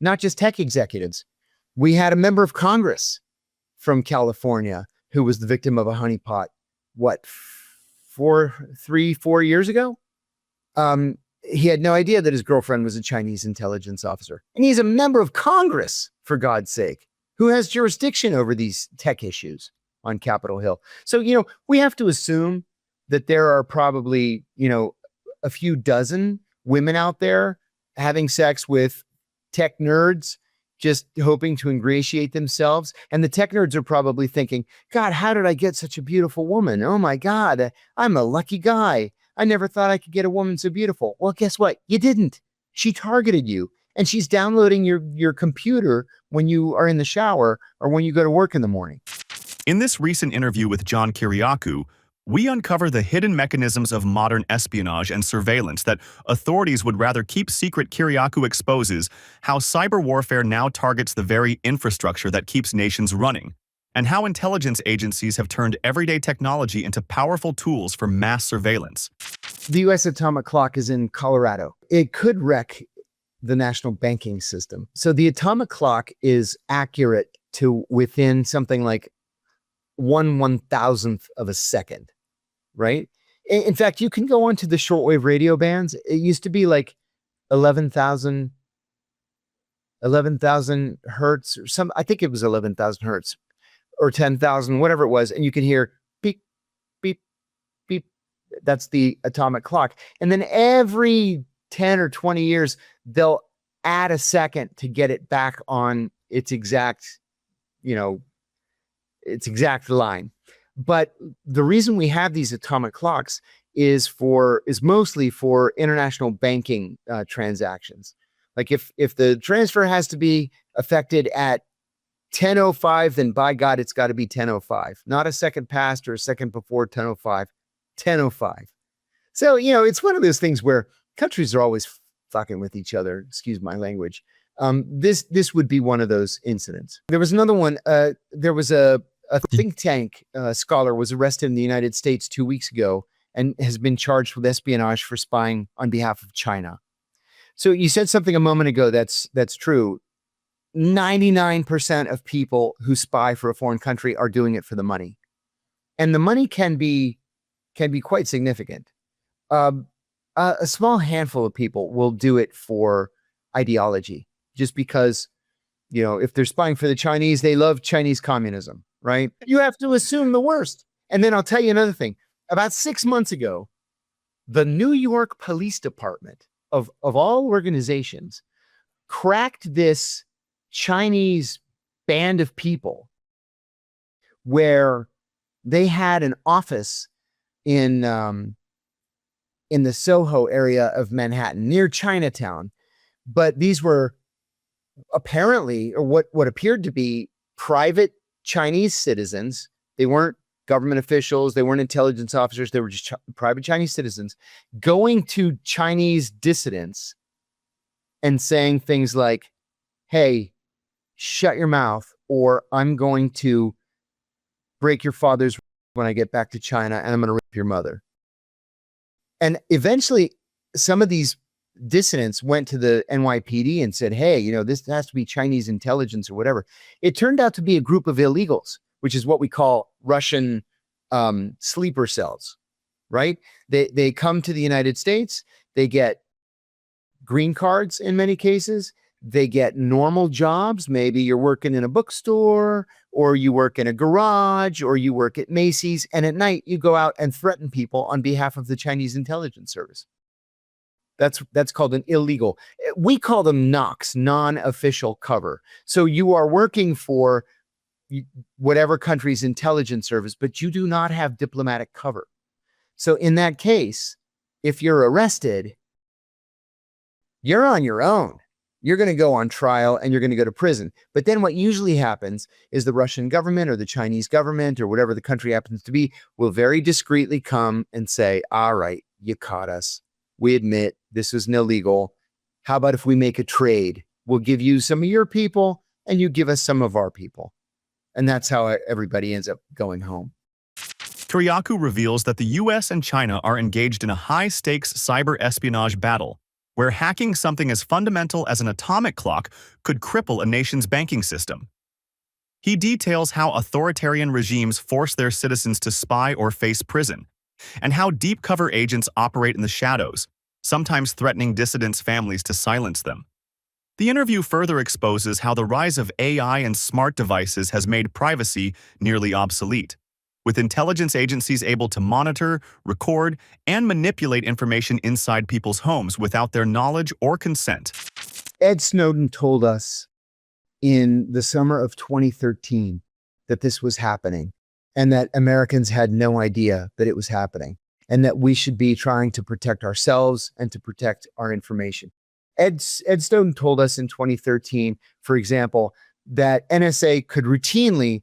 not just tech executives. We had a member of Congress from California who was the victim of a honeypot, 4 years ago? He had no idea that his girlfriend was a Chinese intelligence officer. And he's a member of Congress, for God's sake, who has jurisdiction over these tech issues on Capitol Hill. So, we have to assume that there are probably, a few dozen women out there having sex with tech nerds, just hoping to ingratiate themselves. And the tech nerds are probably thinking, God, how did I get such a beautiful woman? Oh my God, I'm a lucky guy. I never thought I could get a woman so beautiful. Well, guess what? You didn't. She targeted you, and she's downloading your computer when you are in the shower or when you go to work in the morning. In this recent interview with John Kiriakou, we uncover the hidden mechanisms of modern espionage and surveillance that authorities would rather keep secret. Kiriakou exposes how cyber warfare now targets the very infrastructure that keeps nations running, and how intelligence agencies have turned everyday technology into powerful tools for mass surveillance. The U.S. atomic clock is in Colorado. It could wreck the national banking system. So the atomic clock is accurate to within something like 1/1000th of a second, right? In fact, you can go onto the shortwave radio bands. It used to be like 11,000 hertz or some, I think it was 11,000 hertz or 10,000, whatever it was. And you could hear beep, beep, beep. That's the atomic clock. And then every 10 or 20 years, they'll add a second to get it back on its exact, its exact line. But the reason we have these atomic clocks is mostly for international banking transactions. Like if the transfer has to be effected at 10:05, then by God, it's got to be 10:05, not a second past or a second before 10:05, 10:05. So, it's one of those things where countries are always fucking with each other. Excuse my language. This would be one of those incidents. There was another one. There was a think tank scholar was arrested in the United States 2 weeks ago and has been charged with espionage for spying on behalf of China. So you said something a moment ago that's true. 99% of people who spy for a foreign country are doing it for the money. And the money can be quite significant. A small handful of people will do it for ideology, just because, if they're spying for the Chinese, they love Chinese communism, right? You have to assume the worst. And then I'll tell you another thing. About 6 months ago, the New York Police Department of all organizations cracked this Chinese band of people where they had an office in the Soho area of Manhattan near Chinatown. But these were apparently, or what appeared to be, private Chinese citizens. They weren't government officials. They weren't intelligence officers. They were just private Chinese citizens going to Chinese dissidents and saying things like, hey, shut your mouth, or I'm going to break your father's when I get back to China, and I'm going to rip your mother. And eventually, some of these dissidents went to the NYPD and said, hey, this has to be Chinese intelligence or whatever. It turned out to be a group of illegals, which is what we call Russian sleeper cells, right? They come to the United States. They get green cards in many cases. They get normal jobs. Maybe you're working in a bookstore, or you work in a garage, or you work at Macy's. And at night, you go out and threaten people on behalf of the Chinese intelligence service. That's called an illegal. We call them NOCs, non-official cover. So you are working for whatever country's intelligence service, but you do not have diplomatic cover. So in that case, if you're arrested, you're on your own. You're going to go on trial and you're going to go to prison. But then what usually happens is the Russian government or the Chinese government or whatever the country happens to be will very discreetly come and say, all right, you caught us. We admit this is illegal. How about if we make a trade? We'll give you some of your people and you give us some of our people. And that's how everybody ends up going home. Kiriakou reveals that the US and China are engaged in a high-stakes cyber-espionage battle, where hacking something as fundamental as an atomic clock could cripple a nation's banking system. He details how authoritarian regimes force their citizens to spy or face prison, and how deep cover agents operate in the shadows, sometimes threatening dissidents' families to silence them. The interview further exposes how the rise of AI and smart devices has made privacy nearly obsolete, with intelligence agencies able to monitor, record, and manipulate information inside people's homes without their knowledge or consent. Ed Snowden told us in the summer of 2013 that this was happening and that Americans had no idea that it was happening and that we should be trying to protect ourselves and to protect our information. Ed Snowden told us in 2013, for example, that NSA could routinely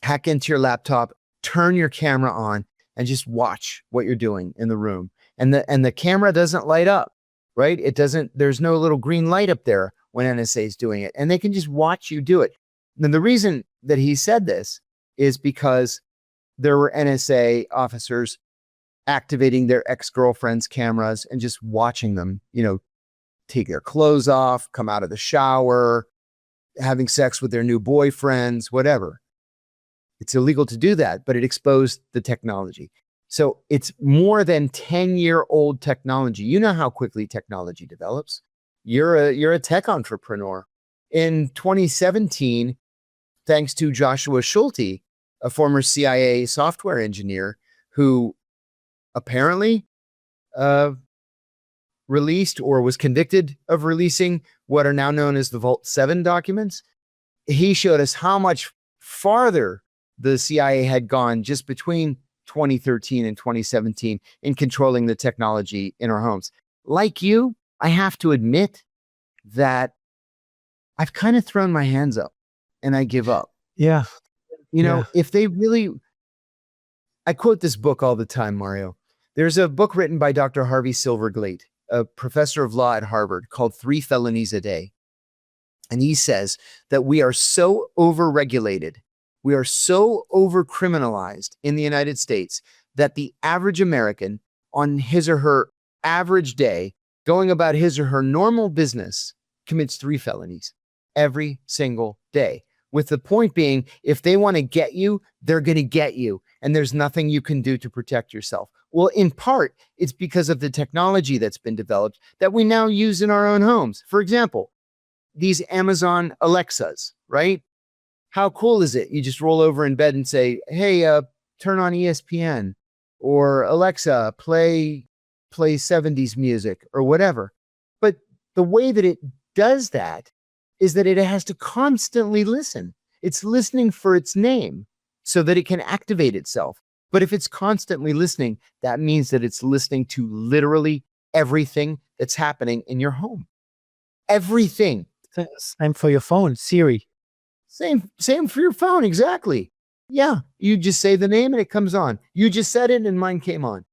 hack into your laptop, turn your camera on, and just watch what you're doing in the room. And the camera doesn't light up, right? There's no little green light up there when NSA is doing it. And they can just watch you do it. And the reason that he said this is because there were NSA officers activating their ex-girlfriend's cameras and just watching them, take their clothes off, come out of the shower, having sex with their new boyfriends, whatever. It's illegal to do that, but it exposed the technology. So it's more than 10-year-old technology. You know how quickly technology develops. You're a tech entrepreneur. In 2017, thanks to Joshua Schulte, a former CIA software engineer who apparently released or was convicted of releasing what are now known as the Vault 7 documents, he showed us how much farther the CIA had gone just between 2013 and 2017 in controlling the technology in our homes. Like you, I have to admit that I've kind of thrown my hands up and I give up. Yeah. If they really, I quote this book all the time, Mario. There's a book written by Dr. Harvey Silverglate, a professor of law at Harvard, called 3 Felonies a Day. And he says that we are so overregulated, we are so overcriminalized in the United States that the average American on his or her average day, going about his or her normal business, commits 3 felonies every single day. With the point being, if they want to get you, they're going to get you. And there's nothing you can do to protect yourself. Well, in part, it's because of the technology that's been developed that we now use in our own homes. For example, these Amazon Alexas, right? How cool is it? You just roll over in bed and say, hey, turn on ESPN, or Alexa, play 70s music, or whatever. But the way that it does that is that it has to constantly listen. It's listening for its name so that it can activate itself. But if it's constantly listening, that means that it's listening to literally everything that's happening in your home. Everything. Same for your phone, Siri. Same for your phone, exactly. Yeah, you just say the name and it comes on. You just said it and mine came on.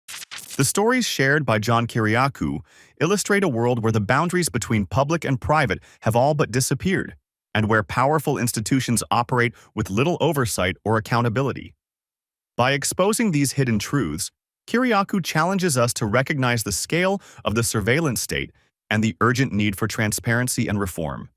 The stories shared by John Kiriakou illustrate a world where the boundaries between public and private have all but disappeared, and where powerful institutions operate with little oversight or accountability. By exposing these hidden truths, Kiriakou challenges us to recognize the scale of the surveillance state and the urgent need for transparency and reform.